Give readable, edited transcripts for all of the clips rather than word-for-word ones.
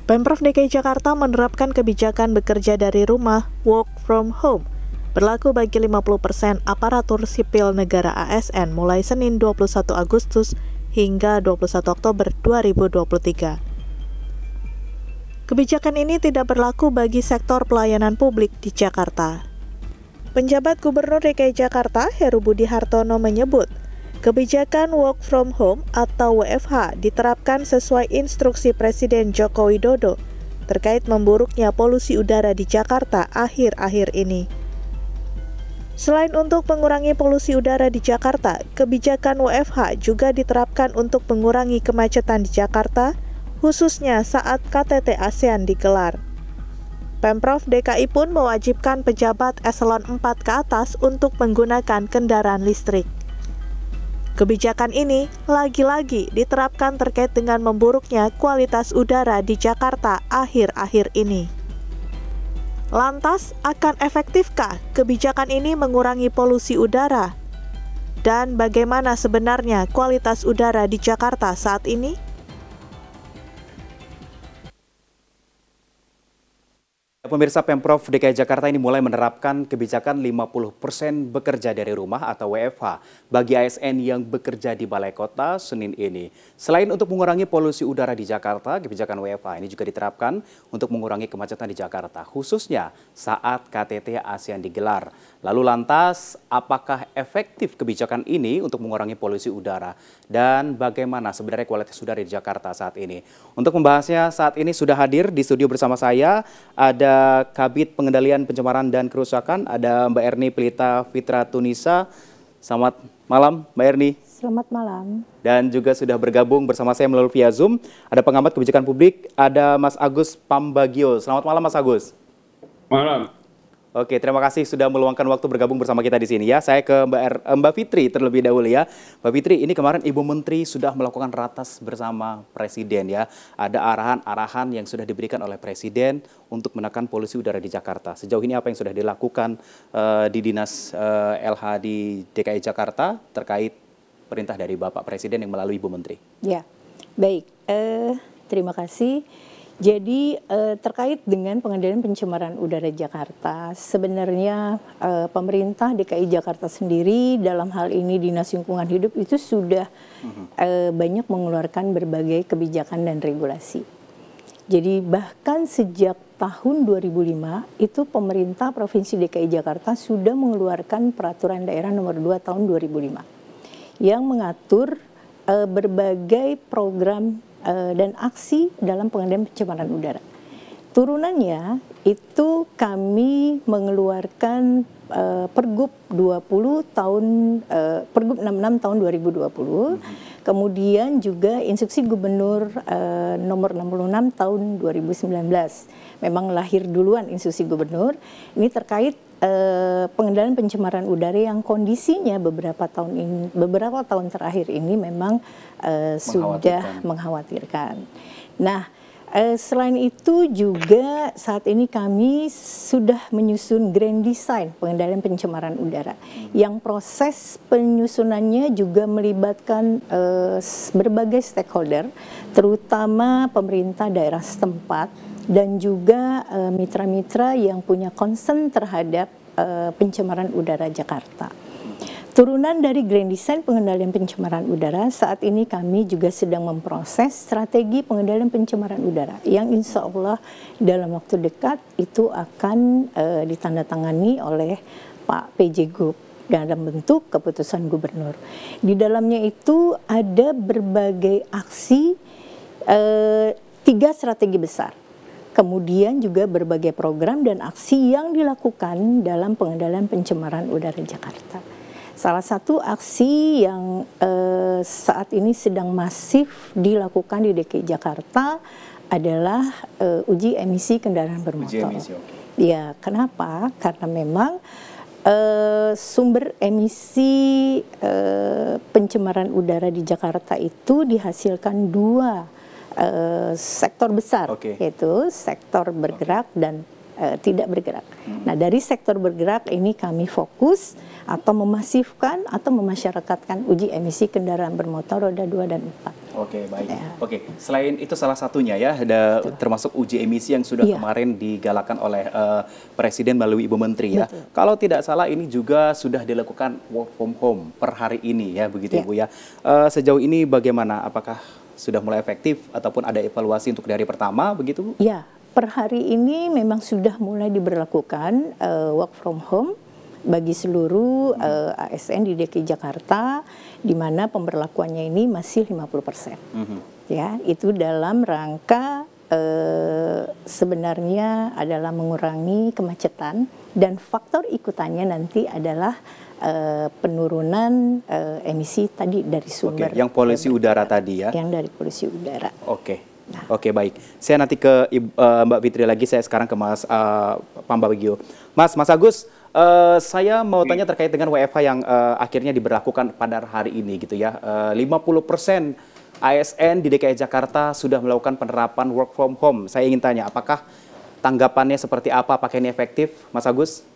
Pemprov DKI Jakarta menerapkan kebijakan bekerja dari rumah (work from home) berlaku bagi 50% aparatur sipil negara ASN mulai Senin 21 Agustus hingga 21 Oktober 2023. Kebijakan ini tidak berlaku bagi sektor pelayanan publik di Jakarta. Penjabat Gubernur DKI Jakarta, Heru Budi Hartono menyebut, kebijakan work from home atau WFH diterapkan sesuai instruksi Presiden Joko Widodo terkait memburuknya polusi udara di Jakarta akhir-akhir ini. Selain untuk mengurangi polusi udara di Jakarta, kebijakan WFH juga diterapkan untuk mengurangi kemacetan di Jakarta, khususnya saat KTT ASEAN digelar. Pemprov DKI pun mewajibkan pejabat eselon 4 ke atas untuk menggunakan kendaraan listrik. Kebijakan ini lagi-lagi diterapkan terkait dengan memburuknya kualitas udara di Jakarta akhir-akhir ini. Lantas, akan efektifkah kebijakan ini mengurangi polusi udara? Dan bagaimana sebenarnya kualitas udara di Jakarta saat ini? Pemirsa, Pemprov DKI Jakarta ini mulai menerapkan kebijakan 50% bekerja dari rumah atau WFH bagi ASN yang bekerja di Balai Kota Senin ini. Selain untuk mengurangi polusi udara di Jakarta, kebijakan WFH ini juga diterapkan untuk mengurangi kemacetan di Jakarta, khususnya saat KTT ASEAN digelar. Lalu lantas, apakah efektif kebijakan ini untuk mengurangi polusi udara? Dan bagaimana sebenarnya kualitas udara di Jakarta saat ini? Untuk membahasnya saat ini sudah hadir di studio bersama saya, ada Kabid Pengendalian Pencemaran dan Kerusakan, ada Mbak Erni Pelita Fitra Tunisa. Selamat malam, Mbak Erni. Selamat malam. Dan juga sudah bergabung bersama saya melalui via Zoom, ada pengamat kebijakan publik, ada Mas Agus Pambagio. Selamat malam, Mas Agus. Malam. Oke, terima kasih sudah meluangkan waktu bergabung bersama kita di sini ya. Saya ke Mbak Fitri terlebih dahulu ya. Mbak Fitri, ini kemarin Ibu Menteri sudah melakukan ratas bersama Presiden ya. Ada arahan-arahan yang sudah diberikan oleh Presiden untuk menekan polusi udara di Jakarta. Sejauh ini apa yang sudah dilakukan di Dinas LH di DKI Jakarta terkait perintah dari Bapak Presiden yang melalui Ibu Menteri? Ya, baik. Terima kasih. Jadi terkait dengan pengendalian pencemaran udara Jakarta, sebenarnya pemerintah DKI Jakarta sendiri dalam hal ini Dinas Lingkungan Hidup itu sudah banyak mengeluarkan berbagai kebijakan dan regulasi. Jadi bahkan sejak tahun 2005 itu pemerintah Provinsi DKI Jakarta sudah mengeluarkan Peraturan Daerah Nomor 2 Tahun 2005 yang mengatur berbagai program dan aksi dalam pengendalian pencemaran udara. Turunannya itu kami mengeluarkan Pergub 20 tahun Pergub 66 tahun 2020, kemudian juga Instruksi Gubernur nomor 66 tahun 2019. Memang lahir duluan Instruksi Gubernur ini terkait pengendalian pencemaran udara yang kondisinya beberapa tahun terakhir ini memang sudah mengkhawatirkan. Nah, selain itu juga saat ini kami sudah menyusun Grand Design pengendalian pencemaran udara yang proses penyusunannya juga melibatkan berbagai stakeholder, terutama pemerintah daerah setempat dan juga mitra-mitra yang punya concern terhadap pencemaran udara Jakarta. Turunan dari Grand Design pengendalian pencemaran udara, saat ini kami juga sedang memproses strategi pengendalian pencemaran udara yang insya Allah dalam waktu dekat itu akan ditandatangani oleh Pak PJ Gub dalam bentuk keputusan gubernur. Di dalamnya itu ada berbagai aksi, 3 strategi besar. Kemudian juga berbagai program dan aksi yang dilakukan dalam pengendalian pencemaran udara Jakarta. Salah satu aksi yang saat ini sedang masif dilakukan di DKI Jakarta adalah uji emisi kendaraan bermotor. Uji emisi, okay. Ya, kenapa? Karena memang sumber emisi pencemaran udara di Jakarta itu dihasilkan 2 sektor besar, yaitu sektor bergerak dan tidak bergerak. Nah, dari sektor bergerak ini kami fokus atau memasifkan atau memasyarakatkan uji emisi kendaraan bermotor roda 2 dan 4. Oke, baik. Ya. Oke, selain itu salah satunya ya, ada termasuk uji emisi yang sudah kemarin digalakan oleh Presiden melalui Ibu Menteri ya. Betul. Kalau tidak salah ini juga sudah dilakukan work from home per hari ini ya, begitu Ibu ya. Sejauh ini bagaimana? Apakah sudah mulai efektif ataupun ada evaluasi untuk di hari pertama begitu Bu? Ya, per hari ini memang sudah mulai diberlakukan work from home bagi seluruh ASN di DKI Jakarta, di mana pemberlakuannya ini masih 50%. Ya, itu dalam rangka sebenarnya adalah mengurangi kemacetan, dan faktor ikutannya nanti adalah penurunan emisi tadi dari sumber. Oke, yang polusi udara tadi ya? Yang dari polusi udara. Oke. Oke, baik. Saya nanti ke Mbak Fitri lagi, saya sekarang ke Mas Pambagio. Mas Agus, saya mau tanya terkait dengan WFH yang akhirnya diberlakukan pada hari ini gitu ya. 50% ASN di DKI Jakarta sudah melakukan penerapan work from home. Saya ingin tanya, apakah tanggapannya seperti apa? Apakah ini efektif, Mas Agus?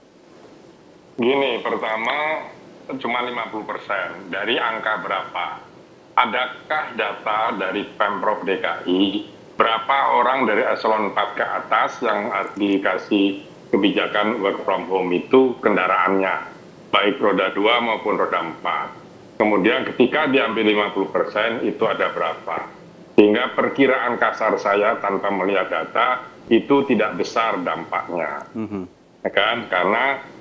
Gini, pertama cuma 50%. Dari angka berapa? Adakah data dari Pemprov DKI berapa orang dari eselon 4 ke atas yang dikasih kebijakan work from home itu kendaraannya, baik roda 2 maupun roda 4. Kemudian ketika diambil 50% itu ada berapa? Sehingga perkiraan kasar saya tanpa melihat data itu tidak besar dampaknya. Ya kan? Karena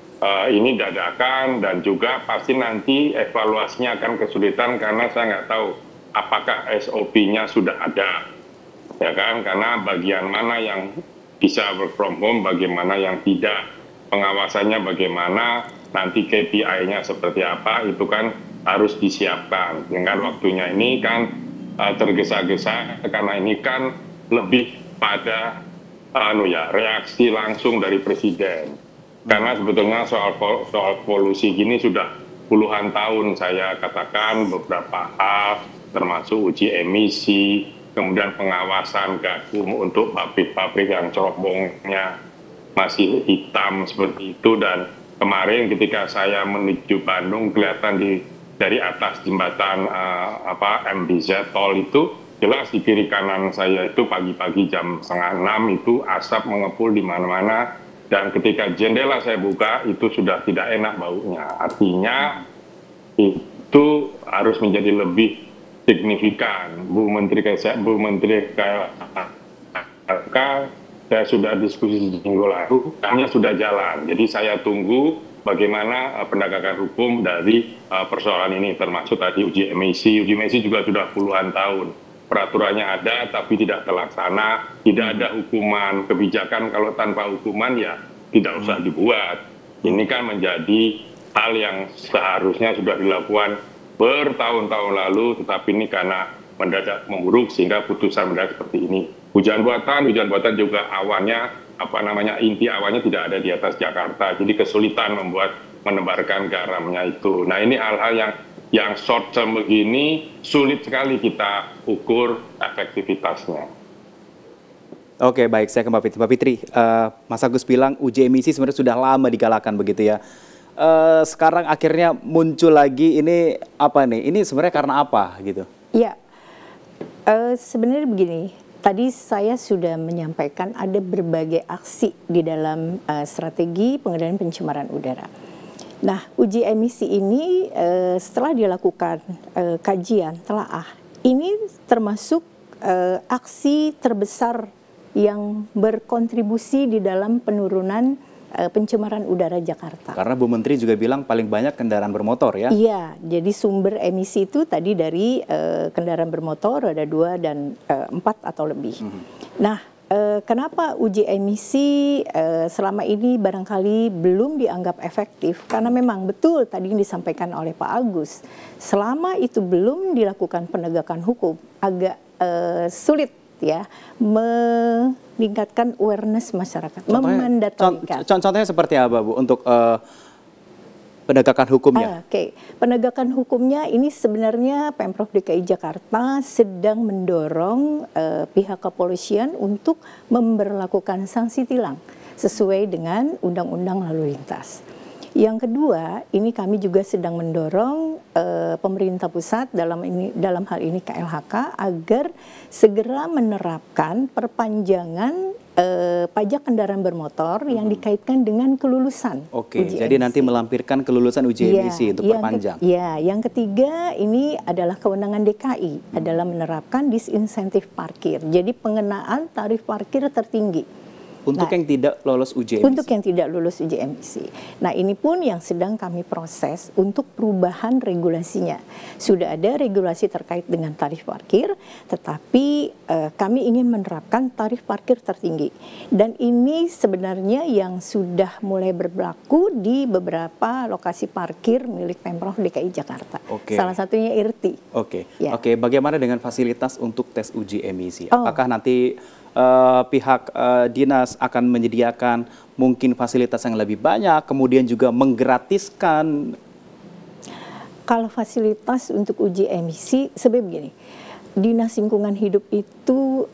ini dadakan dan juga pasti nanti evaluasinya akan kesulitan karena saya nggak tahu apakah SOP-nya sudah ada. Ya kan? Karena bagian mana yang bisa work from home, bagaimana yang tidak, pengawasannya bagaimana, nanti KPI-nya seperti apa, itu kan harus disiapkan. Dengan waktunya ini kan tergesa-gesa karena ini kan lebih pada reaksi langsung dari Presiden. Karena sebetulnya soal polusi gini sudah puluhan tahun saya katakan beberapa hal, termasuk uji emisi, kemudian pengawasan gakum untuk pabrik-pabrik yang cerobongnya masih hitam seperti itu. Dan kemarin ketika saya menuju Bandung kelihatan dari atas jembatan MBZ tol itu jelas di kiri kanan saya itu pagi-pagi jam 5:30 itu asap mengepul di mana-mana, dan ketika jendela saya buka itu sudah tidak enak baunya. Artinya itu harus menjadi lebih signifikan. Bu Menteri KLHK, saya sudah diskusi minggu lalu, hanya sudah jalan. Jadi saya tunggu bagaimana penegakan hukum dari persoalan ini, termasuk tadi uji emisi. Uji emisi juga sudah puluhan tahun. Peraturannya ada tapi tidak terlaksana, tidak ada hukuman. Kebijakan kalau tanpa hukuman ya tidak usah dibuat. Ini kan menjadi hal yang seharusnya sudah dilakukan bertahun-tahun lalu, tetapi ini karena mendadak memburuk sehingga putusan mendadak seperti ini. Hujan buatan juga awannya, inti awannya tidak ada di atas Jakarta, jadi kesulitan menebarkan garamnya itu. Nah, ini hal-hal yang short term begini sulit sekali kita ukur efektivitasnya. Oke, baik, saya ke Mbak Fitri. Mbak Fitri, Mas Agus bilang uji emisi sebenarnya sudah lama digalakan begitu ya. Sekarang akhirnya muncul lagi, ini apa nih? Ini sebenarnya karena apa gitu? Ya, sebenarnya begini. Tadi saya sudah menyampaikan ada berbagai aksi di dalam strategi pengendalian pencemaran udara. Nah, uji emisi ini setelah dilakukan kajian telaah, ini termasuk aksi terbesar yang berkontribusi di dalam penurunan pencemaran udara Jakarta. Karena Bu Menteri juga bilang paling banyak kendaraan bermotor ya? Iya, jadi sumber emisi itu tadi dari kendaraan bermotor roda 2 dan 4 atau lebih. Nah, kenapa uji emisi selama ini barangkali belum dianggap efektif? Karena memang betul tadi yang disampaikan oleh Pak Agus, selama itu belum dilakukan penegakan hukum, agak sulit ya meningkatkan awareness masyarakat, memandatorikan. Contohnya seperti apa Bu untuk penegakan hukumnya? Oke. Penegakan hukumnya ini sebenarnya Pemprov DKI Jakarta sedang mendorong pihak kepolisian untuk memberlakukan sanksi tilang sesuai dengan Undang-Undang Lalu Lintas. Yang kedua, ini kami juga sedang mendorong pemerintah pusat dalam hal ini KLHK agar segera menerapkan perpanjangan pajak kendaraan bermotor yang dikaitkan dengan kelulusan uji jadi emisi. nanti melampirkan kelulusan uji emisi untuk perpanjang. Yang ketiga ini adalah kewenangan DKI adalah menerapkan disinsentif parkir. Jadi pengenaan tarif parkir tertinggi. Untuk yang tidak lolos uji emisi. Untuk yang tidak lulus uji emisi. Nah, ini pun yang sedang kami proses untuk perubahan regulasinya. Sudah ada regulasi terkait dengan tarif parkir, tetapi kami ingin menerapkan tarif parkir tertinggi. Dan ini sebenarnya yang sudah mulai berlaku di beberapa lokasi parkir milik Pemprov DKI Jakarta. Salah satunya IRTI. Oke, bagaimana dengan fasilitas untuk tes uji emisi? Apakah nanti pihak dinas akan menyediakan mungkin fasilitas yang lebih banyak, kemudian juga menggratiskan? Kalau fasilitas untuk uji emisi, sebenarnya begini, Dinas Lingkungan Hidup itu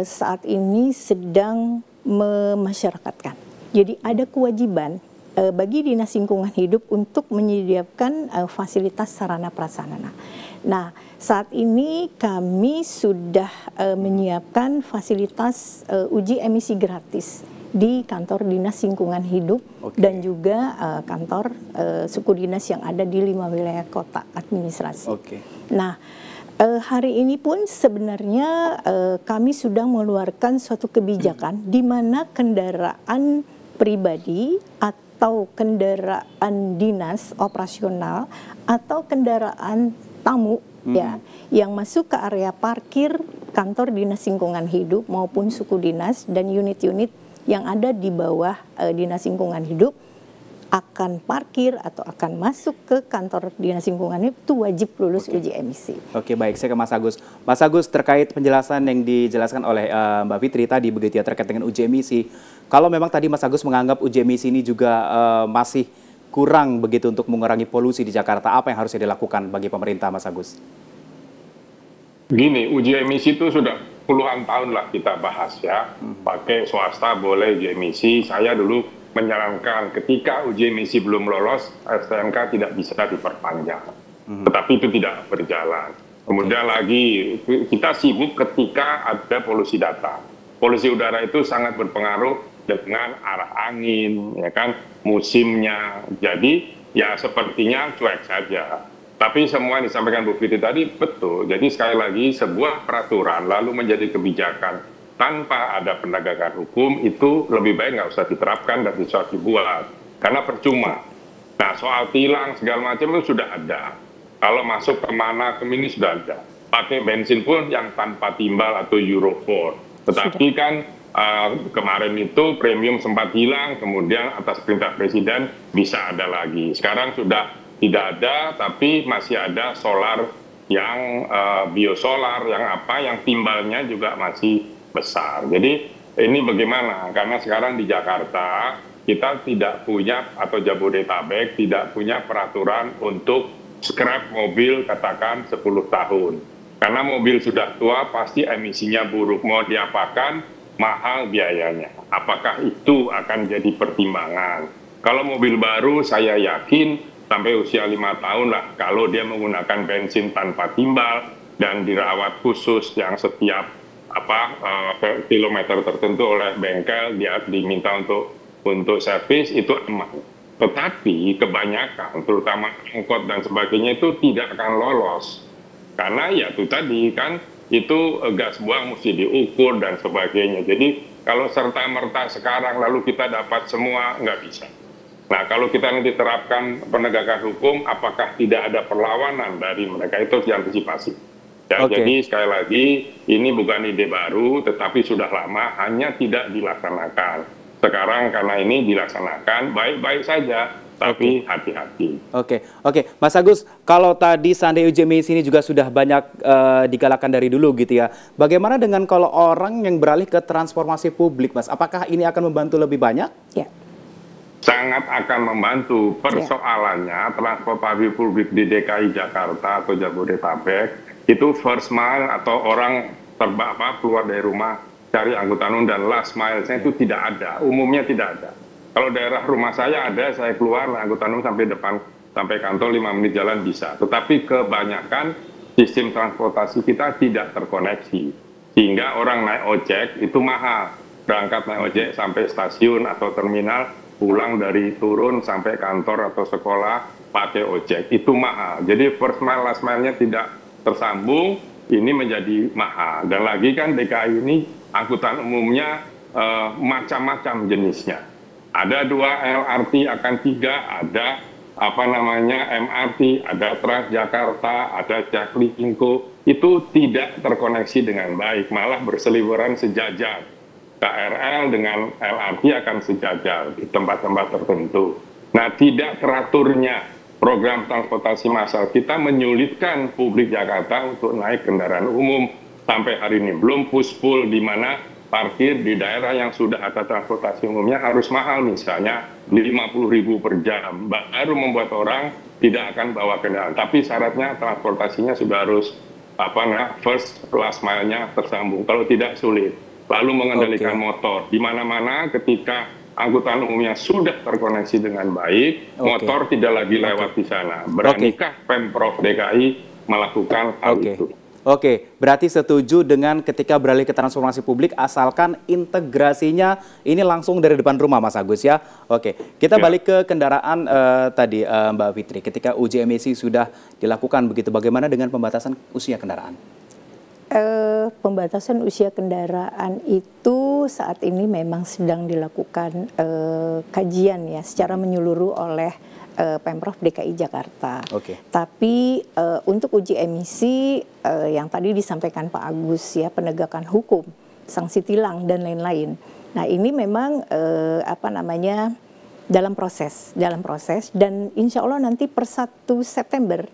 saat ini sedang memasyarakatkan. Jadi ada kewajiban bagi Dinas Lingkungan Hidup untuk menyediakan fasilitas sarana prasarana. Nah, saat ini kami sudah menyiapkan fasilitas uji emisi gratis di kantor Dinas Lingkungan Hidup dan juga kantor suku dinas yang ada di 5 wilayah kota administrasi. Nah, hari ini pun sebenarnya kami sudah mengeluarkan suatu kebijakan di mana kendaraan pribadi atau kendaraan dinas operasional atau kendaraan tamu yang masuk ke area parkir kantor Dinas Lingkungan Hidup maupun suku dinas dan unit-unit yang ada di bawah Dinas Lingkungan Hidup akan parkir atau akan masuk ke kantor Dinas Lingkungan Hidup itu wajib lulus uji emisi. Baik, saya ke Mas Agus. Mas Agus, terkait penjelasan yang dijelaskan oleh Mbak Fitri tadi begitu ya terkait dengan uji emisi. Kalau memang tadi Mas Agus menganggap uji emisi ini juga masih kurang begitu untuk mengurangi polusi di Jakarta, apa yang harusnya dilakukan bagi pemerintah, Mas Agus? Gini, uji emisi itu sudah puluhan tahun lah kita bahas ya. Pakai swasta boleh uji emisi. Saya dulu menyarankan ketika uji emisi belum lolos, STNK tidak bisa diperpanjang. Tetapi itu tidak berjalan. Kemudian lagi kita sibuk ketika ada polusi data. Polusi udara itu sangat berpengaruh dengan arah angin, ya kan, musimnya. Jadi ya sepertinya cuek saja. Tapi semua yang disampaikan Bu Fitri tadi betul. Jadi sekali lagi sebuah peraturan lalu menjadi kebijakan tanpa ada penegakan hukum itu lebih baik nggak usah diterapkan dan bisa dibuat. Karena percuma. Nah soal tilang segala macam itu sudah ada. Kalau masuk kemana ini sudah ada. Pakai bensin pun yang tanpa timbal atau Euro 4. Tetapi kan kemarin itu premium sempat hilang, kemudian atas perintah Presiden bisa ada lagi. Sekarang sudah tidak ada, tapi masih ada solar yang biosolar, yang timbalnya juga masih besar. Jadi ini bagaimana? Karena sekarang di Jakarta kita tidak punya, atau Jabodetabek tidak punya peraturan untuk scrap mobil katakan 10 tahun. Karena mobil sudah tua pasti emisinya buruk, mau diapakan mahal biayanya. Apakah itu akan jadi pertimbangan? Kalau mobil baru saya yakin sampai usia 5 tahun lah kalau dia menggunakan bensin tanpa timbal dan dirawat khusus yang setiap kilometer tertentu oleh bengkel dia diminta untuk servis itu aman. Tetapi kebanyakan terutama angkot dan sebagainya itu tidak akan lolos. Karena ya itu tadi kan itu gas buang mesti diukur dan sebagainya. Jadi kalau serta-merta sekarang lalu kita dapat semua, nggak bisa. Nah kalau kita nanti terapkan penegakan hukum, apakah tidak ada perlawanan dari mereka, itu diantisipasi. Ya, Jadi sekali lagi ini bukan ide baru, tetapi sudah lama, hanya tidak dilaksanakan. Sekarang karena ini dilaksanakan, baik-baik saja. Tapi hati-hati. Oke, Mas Agus, kalau tadi seandainya uji emisi ini juga sudah banyak digalakan dari dulu gitu ya, bagaimana dengan kalau orang yang beralih ke transportasi publik, Mas? Apakah ini akan membantu lebih banyak? Ya. Sangat akan membantu. Persoalannya transportasi publik di DKI Jakarta atau Jabodetabek itu first mile atau orang keluar dari rumah cari angkutan umum dan last mile-nya itu tidak ada, umumnya tidak ada. Kalau daerah rumah saya ada, saya keluar angkutan umum sampai depan, sampai kantor 5 menit jalan bisa. Tetapi kebanyakan sistem transportasi kita tidak terkoneksi. Sehingga orang naik ojek itu mahal. Berangkat naik ojek sampai stasiun atau terminal, pulang dari turun sampai kantor atau sekolah pakai ojek. Itu mahal. Jadi first mile, last mile-nya tidak tersambung, ini menjadi mahal. Dan lagi kan DKI ini angkutan umumnya macam-macam jenisnya. Ada 2 LRT, akan 3, ada MRT, ada Transjakarta, ada Jaklingko. Itu tidak terkoneksi dengan baik, malah berseliweran sejajar. KRL dengan LRT akan sejajar di tempat-tempat tertentu. Nah, tidak teraturnya program transportasi massal kita menyulitkan publik Jakarta untuk naik kendaraan umum sampai hari ini. Belum push-pull di mana parkir di daerah yang sudah ada transportasi umumnya harus mahal, misalnya 50.000 per jam. Baru membuat orang tidak akan bawa kendaraan. Tapi syaratnya transportasinya sudah harus first last mile-nya tersambung. Kalau tidak sulit. Lalu mengendalikan motor. Di mana-mana ketika angkutan umumnya sudah terkoneksi dengan baik, motor tidak lagi lewat di sana. Beranikah Pemprov DKI melakukan hal itu? Oke, berarti setuju dengan ketika beralih ke transformasi publik asalkan integrasinya ini langsung dari depan rumah, Mas Agus ya. Oke, kita balik ke kendaraan tadi Mbak Fitri. Ketika uji emisi sudah dilakukan begitu, bagaimana dengan pembatasan usia kendaraan? Pembatasan usia kendaraan itu saat ini memang sedang dilakukan kajian ya secara menyeluruh oleh Pemprov DKI Jakarta. Tapi untuk uji emisi yang tadi disampaikan Pak Agus ya, penegakan hukum, sanksi tilang dan lain-lain. Nah, ini memang dalam proses dan insya Allah nanti per 1 September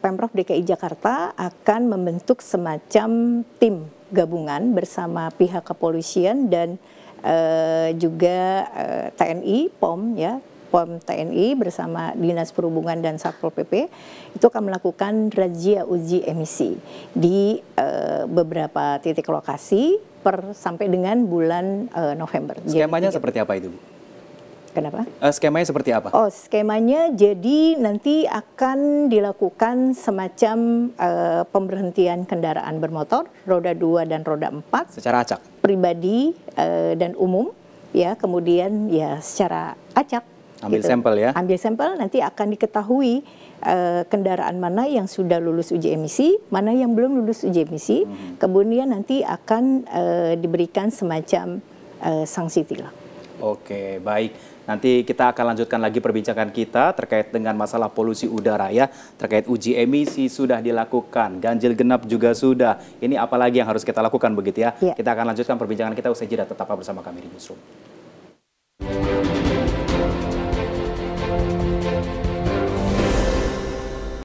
Pemprov DKI Jakarta akan membentuk semacam tim gabungan bersama pihak kepolisian dan juga TNI, POM ya, POM TNI bersama Dinas Perhubungan dan Satpol PP itu akan melakukan razia uji emisi di beberapa titik lokasi sampai dengan bulan November. Skemanya seperti apa itu, Bu? Kenapa? Skemanya seperti apa? Oh, skemanya jadi nanti akan dilakukan semacam pemberhentian kendaraan bermotor roda 2 dan roda 4 secara acak, pribadi dan umum ya, kemudian ya secara acak. Ambil sampel ya? Ambil sampel, nanti akan diketahui kendaraan mana yang sudah lulus uji emisi, mana yang belum lulus uji emisi, kemudian nanti akan diberikan semacam sanksi tilang. Oke, baik. Nanti kita akan lanjutkan lagi perbincangan kita terkait dengan masalah polusi udara ya. Terkait uji emisi sudah dilakukan, ganjil genap juga sudah. Ini apalagi yang harus kita lakukan begitu ya? Kita akan lanjutkan perbincangan kita usai jeda, tetaplah bersama kami di Newsroom.